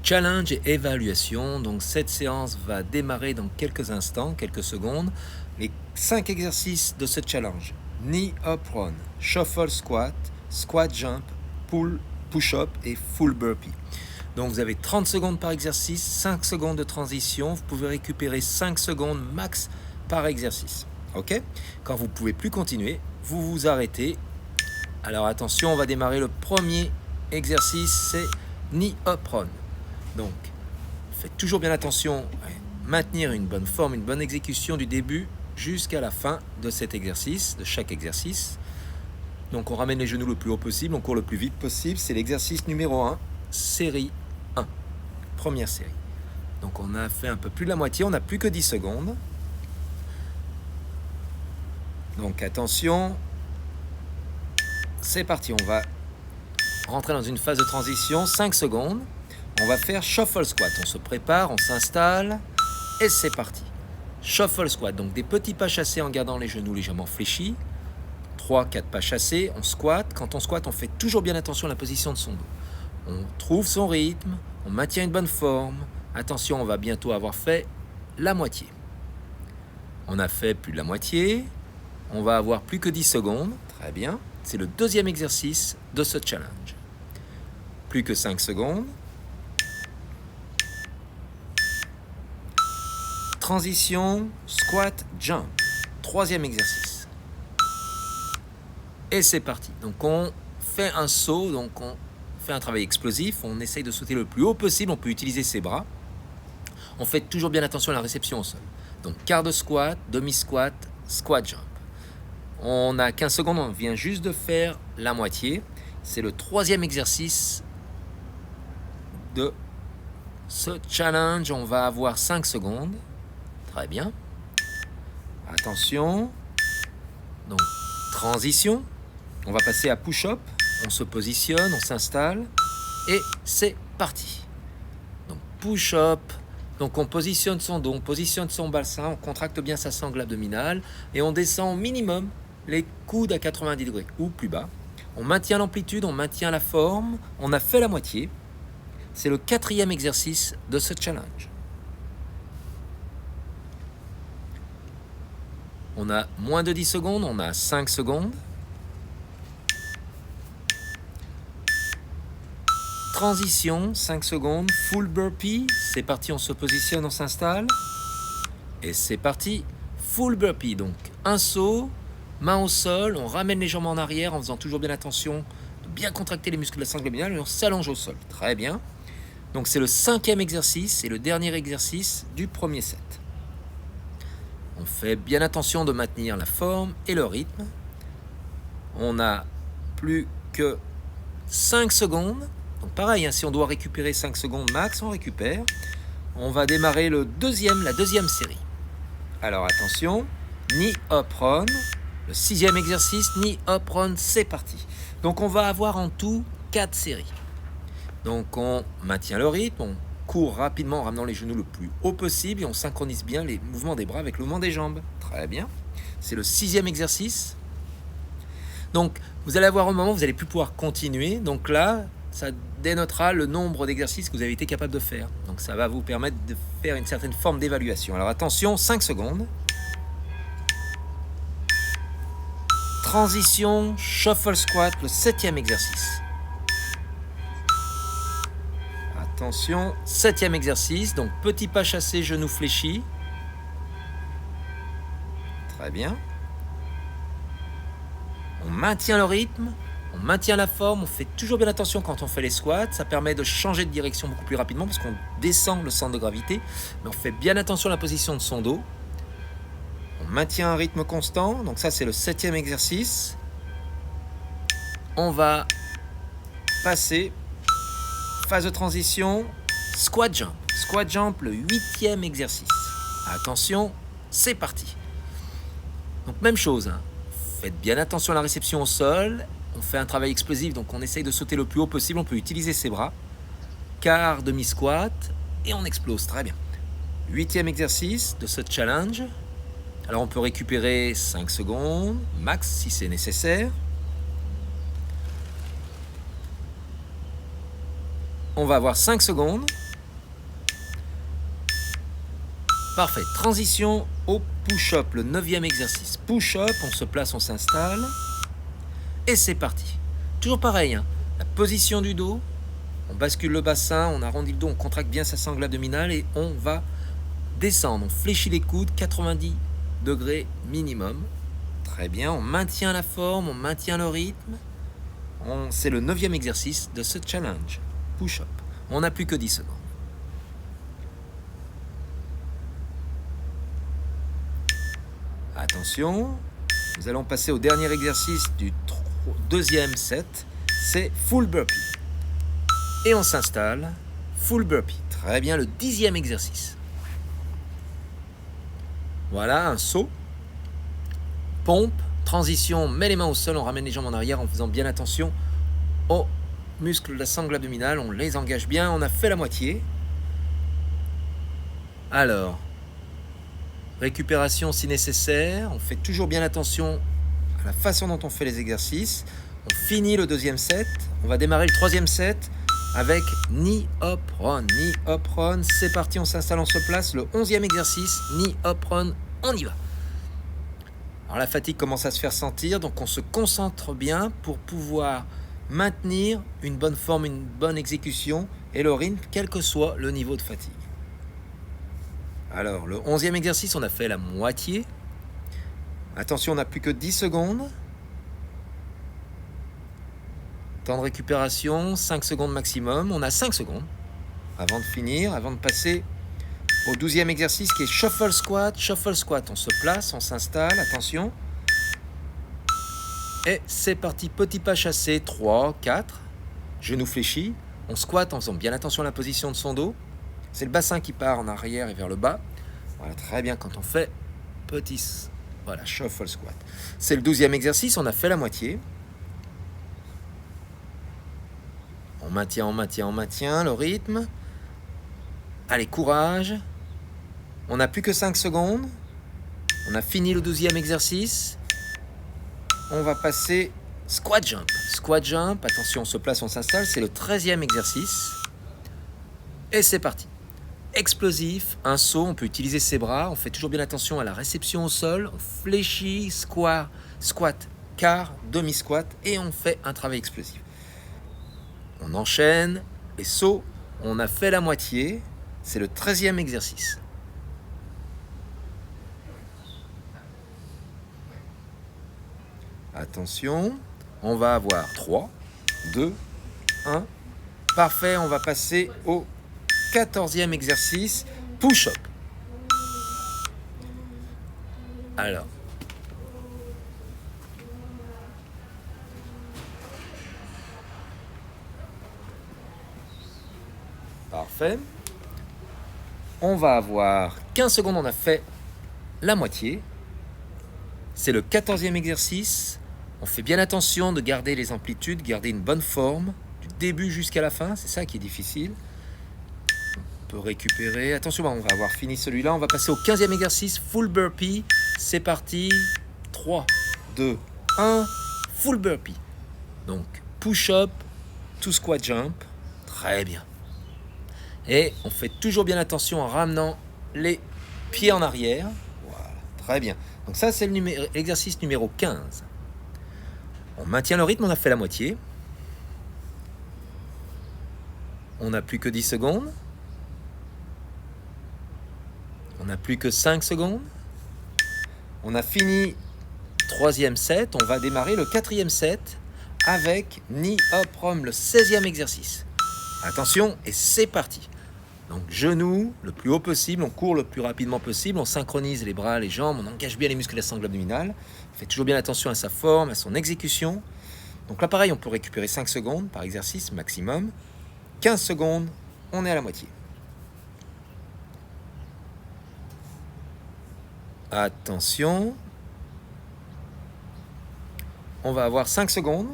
Challenge et évaluation. Donc cette séance va démarrer dans quelques instants, quelques secondes. Les 5 exercices de ce challenge: knee up run, shuffle squat, squat jump, pull push-up et full burpee. Donc vous avez 30 secondes par exercice, 5 secondes de transition. Vous pouvez récupérer 5 secondes max par exercice. Ok? Quand vous ne pouvez plus continuer, vous vous arrêtez. Alors attention, on va démarrer le premier exercice, c'est knee up run. Donc, faites toujours bien attention à maintenir une bonne forme, une bonne exécution du début jusqu'à la fin de cet exercice, de chaque exercice. Donc on ramène les genoux le plus haut possible, on court le plus vite possible. C'est l'exercice numéro 1, série 1, première série. Donc on a fait un peu plus de la moitié, on n'a plus que 10 secondes. Donc attention, c'est parti, on va rentrer dans une phase de transition, 5 secondes. On va faire shuffle squat, on se prépare, on s'installe et c'est parti. Shuffle squat, donc des petits pas chassés en gardant les genoux légèrement fléchis. 3-4 pas chassés, on squatte. Quand on squatte, on fait toujours bien attention à la position de son dos. On trouve son rythme, on maintient une bonne forme. Attention, on va bientôt avoir fait la moitié. On a fait plus de la moitié. On va avoir plus que 10 secondes. Très bien. C'est le deuxième exercice de ce challenge. Plus que 5 secondes. Transition, squat, jump. Troisième exercice. Et c'est parti. Donc on fait un saut, donc on fait un travail explosif. On essaye de sauter le plus haut possible. On peut utiliser ses bras. On fait toujours bien attention à la réception au sol. Donc quart de squat, demi-squat, squat jump. On a 15 secondes, on vient juste de faire la moitié. C'est le troisième exercice de ce challenge. On va avoir 5 secondes. Très bien. Attention. Donc, transition. On va passer à push-up. On se positionne, on s'installe. Et c'est parti. Donc, push-up. Donc, on positionne son dos, on positionne son bassin, on contracte bien sa sangle abdominale. Et on descend au minimum les coudes à 90 degrés ou plus bas. On maintient l'amplitude, on maintient la forme. On a fait la moitié. C'est le quatrième exercice de ce challenge. On a moins de 10 secondes, on a 5 secondes. Transition, 5 secondes. Full burpee, c'est parti, on se positionne, on s'installe. Et c'est parti, full burpee. Donc un saut, main au sol, on ramène les jambes en arrière en faisant toujours bien attention de bien contracter les muscles de la sangle abdominale et on s'allonge au sol. Très bien. Donc c'est le 5e exercice et le dernier exercice du premier set. On fait bien attention de maintenir la forme et le rythme. On a plus que 5 secondes. Donc pareil, si on doit récupérer 5 secondes max, on récupère. On va démarrer la deuxième série. Alors attention, knee up run. Le 6e exercice, knee up run, c'est parti. Donc on va avoir en tout 4 séries. Donc on maintient le rythme, on court rapidement en ramenant les genoux le plus haut possible et on synchronise bien les mouvements des bras avec le mouvement des jambes. Très bien. C'est le 6e exercice. Donc vous allez avoir un moment où vous n'allez plus pouvoir continuer. Donc là, ça dénotera le nombre d'exercices que vous avez été capable de faire. Donc ça va vous permettre de faire une certaine forme d'évaluation. Alors attention, 5 secondes. Transition, shuffle squat, le 7e exercice. Attention, 7e exercice, donc petit pas chassé, genoux fléchis. Très bien. On maintient le rythme, on maintient la forme, on fait toujours bien attention quand on fait les squats. Ça permet de changer de direction beaucoup plus rapidement parce qu'on descend le centre de gravité. Mais on fait bien attention à la position de son dos. On maintient un rythme constant, donc ça c'est le 7e exercice. On va passer, phase de transition, squat jump. Squat jump, le 8e exercice. Attention, c'est parti. Donc même chose, faites bien attention à la réception au sol. On fait un travail explosif, donc on essaye de sauter le plus haut possible. On peut utiliser ses bras. Quart, demi-squat, et on explose, très bien. 8e exercice de ce challenge. Alors on peut récupérer 5 secondes, max si c'est nécessaire. On va avoir 5 secondes. Parfait. Transition au push-up, le 9e exercice. Push-up, on se place, on s'installe. Et c'est parti. Toujours pareil, hein. La position du dos, on bascule le bassin, on arrondit le dos, on contracte bien sa sangle abdominale et on va descendre. On fléchit les coudes, 90 degrés minimum. Très bien, on maintient la forme, on maintient le rythme. C'est le 9e exercice de ce challenge. Push-up. On n'a plus que 10 secondes. Attention, nous allons passer au dernier exercice du 2e set. C'est full burpee. Et on s'installe. Full burpee. Très bien, le 10e exercice. Voilà, un saut. Pompe. Transition, on met les mains au sol, on ramène les jambes en arrière en faisant bien attention aux muscles de la sangle abdominale. On les engage bien. On a fait la moitié. Alors, récupération si nécessaire. On fait toujours bien attention à la façon dont on fait les exercices. On finit le 2e set. On va démarrer le 3e set avec knee up run. Knee up run, c'est parti, on s'installe, on se place. Le 11e exercice, knee up run, on y va. Alors la fatigue commence à se faire sentir, donc on se concentre bien pour pouvoir maintenir une bonne forme, une bonne exécution et le rythme, quel que soit le niveau de fatigue. Alors, le 11e exercice, on a fait la moitié. Attention, on n'a plus que 10 secondes. Temps de récupération, 5 secondes maximum. On a 5 secondes avant de finir, avant de passer au 12e exercice qui est shuffle squat. Shuffle squat, on se place, on s'installe, attention. Et c'est parti, petit pas chassé, 3, 4. Genoux fléchis. On squatte en faisant bien attention à la position de son dos. C'est le bassin qui part en arrière et vers le bas. Voilà, très bien quand on fait petit... Voilà, shuffle squat. C'est le 12e exercice, on a fait la moitié. On maintient le rythme. Allez, courage. On n'a plus que 5 secondes. On a fini le 12e exercice. On va passer squat jump. Squat jump, attention, on se place, on s'installe. C'est le 13e exercice. Et c'est parti. Explosif, un saut, on peut utiliser ses bras. On fait toujours bien attention à la réception au sol. On fléchit, squat, quart, demi-squat. Et on fait un travail explosif. On enchaîne les sauts. On a fait la moitié. C'est le 13e exercice. Attention, on va avoir 3, 2, 1. Parfait, on va passer au 14e exercice, push-up. Alors, parfait. On va avoir 15 secondes, on a fait la moitié. C'est le 14e exercice. On fait bien attention de garder les amplitudes, garder une bonne forme, du début jusqu'à la fin, c'est ça qui est difficile. On peut récupérer. Attention, on va avoir fini celui-là. On va passer au 15e exercice, full burpee. C'est parti. 3, 2, 1, full burpee. Donc, push-up, to squat jump. Très bien. Et on fait toujours bien attention en ramenant les pieds en arrière. Voilà, très bien. Donc ça, c'est l'exercice numéro 15. On maintient le rythme, on a fait la moitié. On n'a plus que 10 secondes. On n'a plus que 5 secondes. On a fini 3e set. On va démarrer le 4e set avec knee up from, le 16e exercice. Attention, et c'est parti. Donc genoux le plus haut possible, on court le plus rapidement possible, on synchronise les bras, les jambes, on engage bien les muscles de la sangle abdominale. On fait toujours bien attention à sa forme, à son exécution. Donc là pareil, on peut récupérer 5 secondes par exercice maximum. 15 secondes, on est à la moitié. Attention. On va avoir 5 secondes.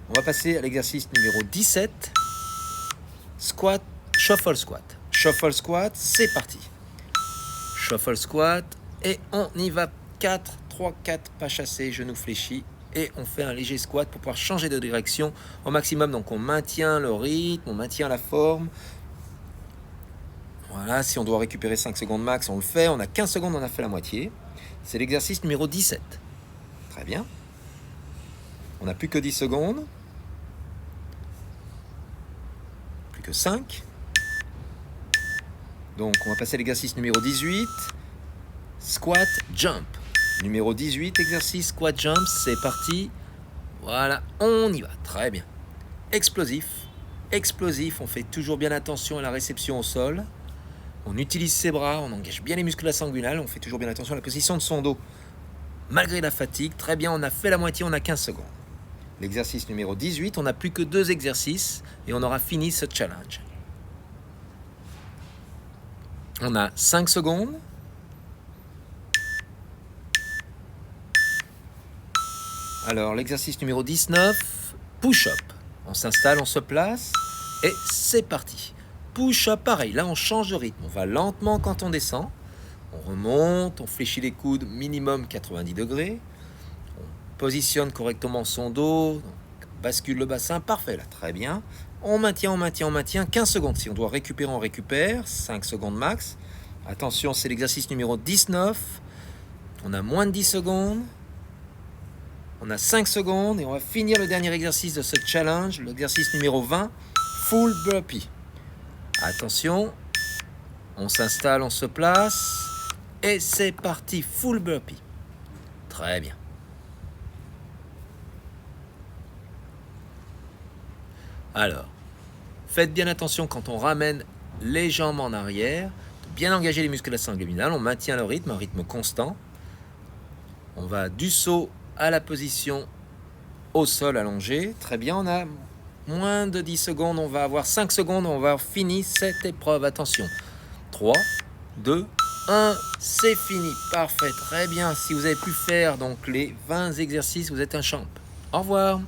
On va passer à l'exercice numéro 17. Squat, shuffle squat. Shuffle squat, c'est parti. Shuffle squat, et on y va. 4, 3, 4, pas chassé, genoux fléchis. Et on fait un léger squat pour pouvoir changer de direction au maximum. Donc on maintient le rythme, on maintient la forme. Voilà, si on doit récupérer 5 secondes max, on le fait. On a 15 secondes, on a fait la moitié. C'est l'exercice numéro 17. Très bien. On n'a plus que 10 secondes. Plus que 5. Donc, on va passer à l'exercice numéro 18. Squat, jump. Numéro 18, exercice squat, jump. C'est parti. Voilà, on y va. Très bien. Explosif. Explosif. On fait toujours bien attention à la réception au sol. On utilise ses bras. On engage bien les muscles sanguinales. On fait toujours bien attention à la position de son dos. Malgré la fatigue. Très bien, on a fait la moitié. On a 15 secondes. L'exercice numéro 18. On n'a plus que 2 exercices. Et on aura fini ce challenge. On a 5 secondes. Alors, l'exercice numéro 19, push-up. On s'installe, on se place et c'est parti. Push-up, pareil, là on change de rythme. On va lentement quand on descend. On remonte, on fléchit les coudes minimum 90 degrés. On positionne correctement son dos, donc bascule le bassin, parfait là, très bien. On maintient, 15 secondes. Si on doit récupérer, on récupère, 5 secondes max. Attention, c'est l'exercice numéro 19. On a moins de 10 secondes. On a 5 secondes et on va finir le dernier exercice de ce challenge, l'exercice numéro 20, full burpee. Attention, on s'installe, on se place et c'est parti, full burpee. Très bien. Alors, faites bien attention quand on ramène les jambes en arrière, de bien engager les musculations abdominales, on maintient le rythme, un rythme constant. On va du saut à la position au sol allongé. Très bien, on a moins de 10 secondes. On va avoir 5 secondes. On va avoir fini cette épreuve. Attention. 3, 2, 1. C'est fini. Parfait. Très bien. Si vous avez pu faire donc les 20 exercices, vous êtes un champ. Au revoir.